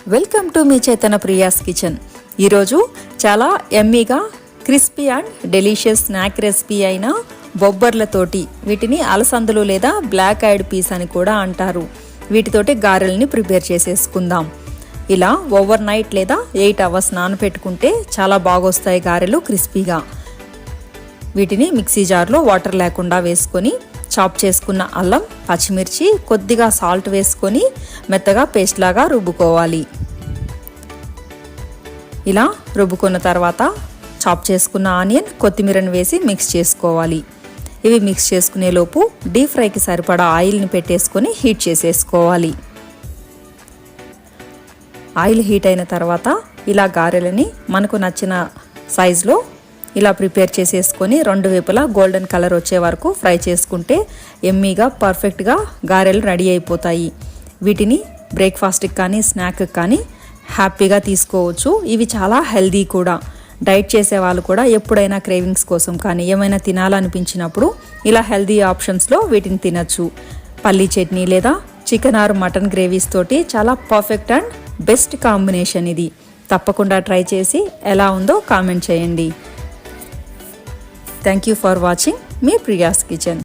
Welcome to me Chaitanya Priya's kitchen. ఈరోజు చాలా ఎమ్మీగా crispy and delicious snack recipe అయిన బొబ్బర్లతోటి, వీటిని అలసందలు లేదా బ్లాక్ ఐడ్ పీస్ అని కూడా అంటారు, వీటితోటి గారెల్ని ప్రిపేర్ చేసేసుకుందాం. ఇలా ఓవర్ నైట్ లేదా 8 అవర్స్ నానబెట్టుకుంటే చాలా బాగొస్తాయి గారెలు క్రిస్పీగా. వీటిని మిక్సీ జార్లో వాటర్ లేకుండా వేసుకొని చాప్ చేసుకున్న అల్లం, పచ్చిమిర్చి, కొద్దిగా సాల్ట్ వేసుకొని మెత్తగా పేస్ట్ లాగా రుబ్బుకోవాలి. ఇలా రుబ్బుకున్న తర్వాత చాప్ చేసుకున్న ఆనియన్, కొత్తిమీరని వేసి మిక్స్ చేసుకోవాలి. ఇవి మిక్స్ చేసుకునే లోపు డీప్ ఫ్రైకి సరిపడా ఆయిల్ని పెట్టేసుకొని హీట్ చేసేసుకోవాలి. ఆయిల్ హీట్ అయిన తర్వాత ఇలా గారెలని మనకు నచ్చిన సైజులో ఇలా ప్రిపేర్ చేసేసుకొని 2 వైపులా గోల్డెన్ కలర్ వచ్చే వరకు ఫ్రై చేసుకుంటే ఎమ్మీగా పర్ఫెక్ట్గా గారెలు రెడీ అయిపోతాయి. వీటిని బ్రేక్ఫాస్ట్కి కానీ స్నాక్కి కానీ హ్యాపీగా తీసుకోవచ్చు. ఇవి చాలా హెల్దీ కూడా. డైట్ చేసే వాళ్ళు కూడా ఎప్పుడైనా క్రేవింగ్స్ కోసం కానీ ఏమైనా తినాలనిపించినప్పుడు ఇలా హెల్దీ ఆప్షన్స్లో వీటిని తినచ్చు. పల్లీ చట్నీ లేదా చికెన్ ఆర్ మటన్ గ్రేవీస్ తోటి చాలా పర్ఫెక్ట్ అండ్ బెస్ట్ కాంబినేషన్ ఇది. తప్పకుండా ట్రై చేసి ఎలా ఉందో కామెంట్ చేయండి. Thank you for watching me Priya's kitchen.